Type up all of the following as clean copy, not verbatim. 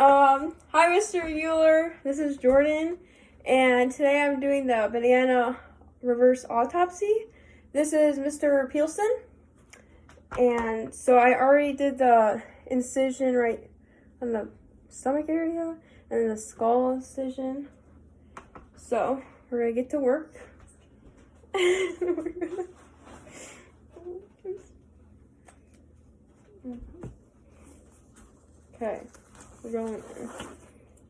Hi, Mr. Euler. This is Jordan, and today I'm doing the banana reverse autopsy. This is Mr. Peelson, and so I already did the incision right on the stomach area and then the skull incision. So we're gonna get to work. Okay, we're going in.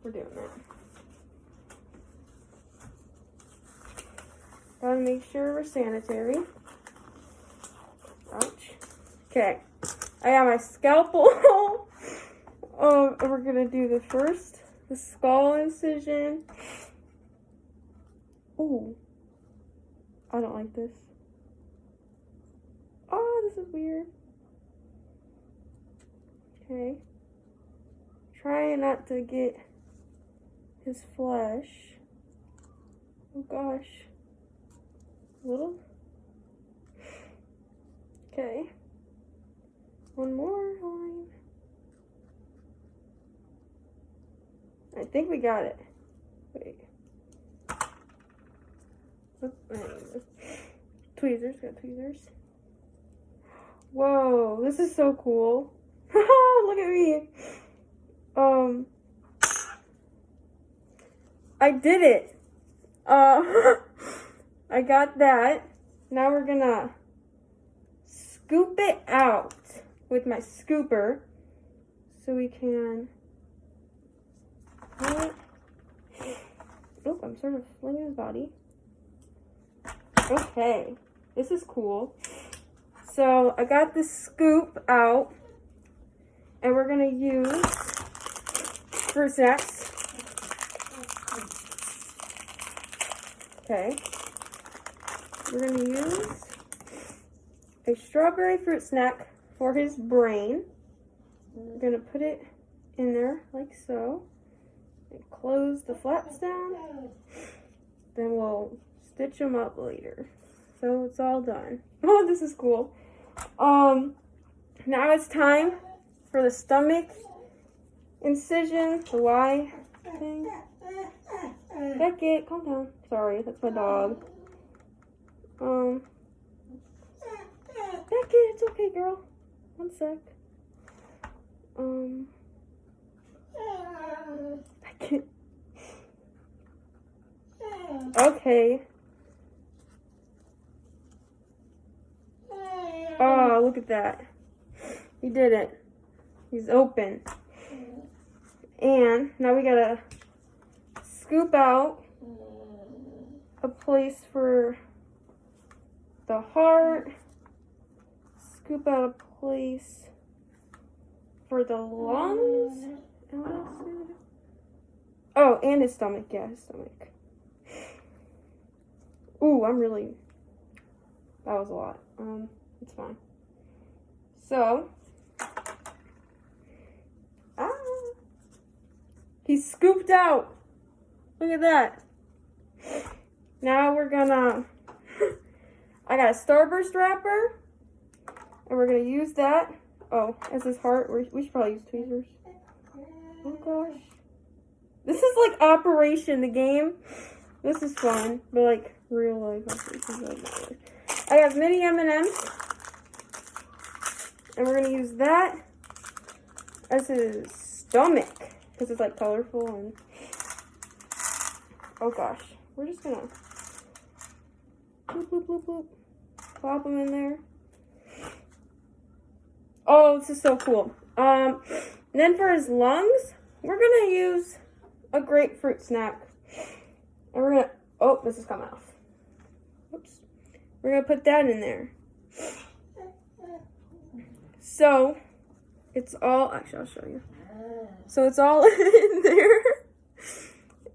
We're doing it. Gotta make sure we're sanitary. Ouch. Okay, I got my scalpel. We're gonna do the skull incision. Ooh, I don't like this. Oh, this is weird. Okay. Trying not to get his flesh. Oh gosh. A little. Okay. One more line. I think we got it. Wait. Tweezers, got tweezers. Whoa, this is so cool. Look at me. I did it. I got that. Now we're gonna scoop it out with my scooper so we can. Oh, I'm sort of flinging his body. Okay, this is cool. So I got this scoop out, and we're gonna use fruit snacks. Okay, we're gonna use a strawberry fruit snack for his brain. We're gonna put it in there like so, and close the flaps down. Then we'll stitch them up later. So it's all done. Oh, this is cool. Now it's time for the stomach incision, the Y thing. Beckett, calm down. Sorry, that's my dog. Beckett, it's okay, girl. One sec. Beckett. Okay. Oh, look at that. He did it. He's open. And now we gotta scoop out a place for the heart. Scoop out a place for the lungs. And what else did we do? Oh, and his stomach. Yeah, his stomach. Ooh, that was a lot. It's fine. So, he's scooped out. Look at that. Now we're gonna, I got a Starburst wrapper, and we're gonna use that. Oh, as his heart. We should probably use tweezers. Oh gosh. This is like Operation, the game. This is fun, but like real life Operation. I have mini M&Ms, and we're gonna use that as his stomach because it's like colorful and oh gosh, we're just gonna bloop bloop bloop bloop, plop them in there. Oh, this is so cool. Then for his lungs, we're gonna use a grapefruit snack, and we're gonna. Oh, this is coming off. Oops. We're gonna put that in there. So, it's all, actually I'll show you. So it's all in there.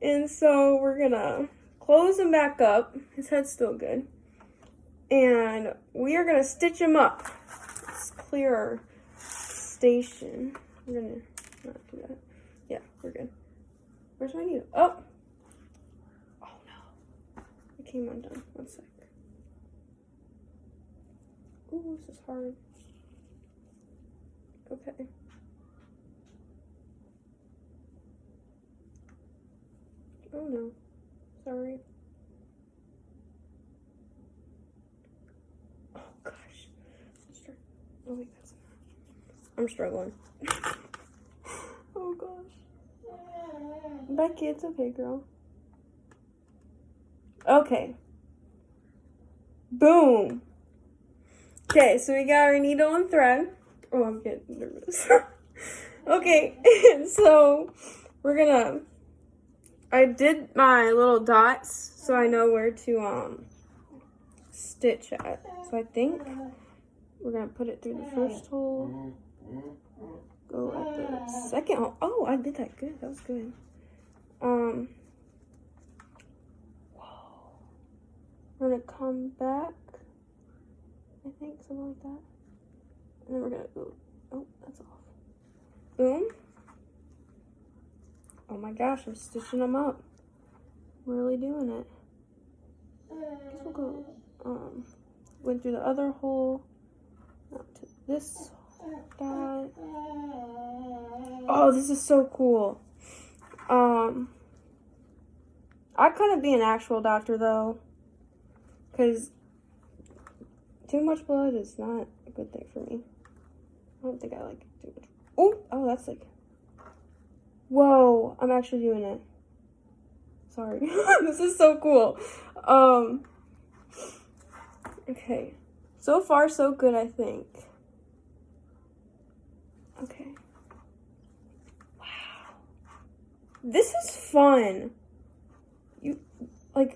And so we're gonna close him back up. His head's still good. And we are gonna stitch him up. Let's clear our station. We're gonna not do that. Yeah, we're good. Where's my needle? Oh! Oh no. It came undone. One sec. Ooh, this is hard. Okay. Oh no. Sorry. Oh gosh. Oh wait, that's enough. I'm struggling. Oh gosh. Becky, it's okay, girl. Okay. Boom. Okay, so we got our needle and thread. Oh, I'm getting nervous. Okay, so we're gonna, I did my little dots so I know where to stitch at. So I think we're gonna put it through the first hole, go at the second hole. Oh, I did that good. That was good. Whoa. We're gonna come back, I think, something like that. And then we're gonna go, oh, that's off. Boom. Oh my gosh, I'm stitching them up. Really doing it. I guess we'll go, went through the other hole, out to this dot. Oh, this is so cool. I couldn't be an actual doctor though, because too much blood is not a good thing for me. I don't think I like it too much. Oh, that's like, whoa, I'm actually doing it. Sorry. This is so cool. Okay. So far, so good, I think. Okay. Wow. This is fun. I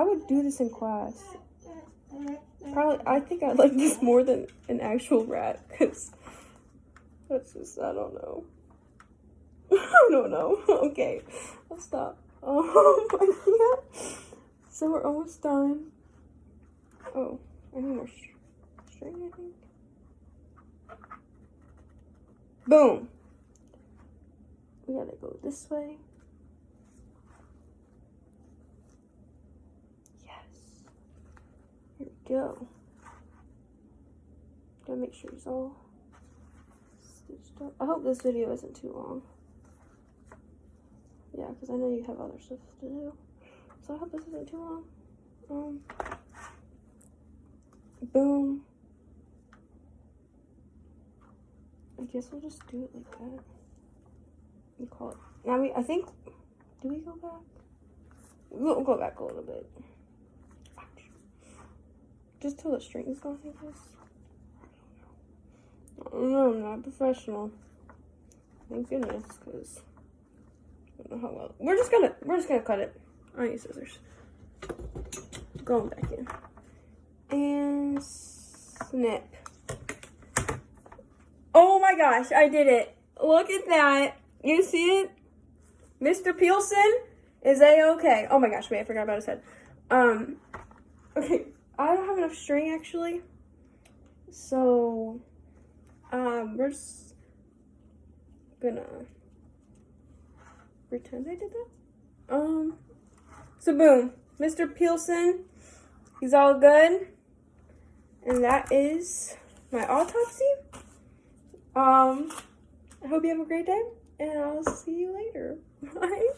would do this in class. Probably, I think I like this more than an actual rat, because that's just, I don't know. I don't know. Okay, I'll stop. Oh my god. So we're almost done. Oh, I need more string, I think. Boom. We gotta go this way. Yes. Here we go. Gotta make sure it's all stitched up. I hope this video isn't too long. Yeah, because I know you have other stuff to do. So I hope this isn't too long. Boom. I guess we'll just do it like that. We call it. Now I think, do we go back? We'll go back a little bit. Just till the string's gone, I guess. I don't know, I'm not professional. Thank goodness, because I don't know how well. We're just gonna cut it. I need scissors. Going back in. And snip. Oh my gosh, I did it. Look at that. You see it? Mr. Peelson is A-okay. Oh my gosh, wait, I forgot about his head. Okay, I don't have enough string actually. So, we're just gonna pretend I did that. So boom, Mr. Peelson, he's all good. And that is my autopsy. I hope you have a great day, and I'll see you later. Bye.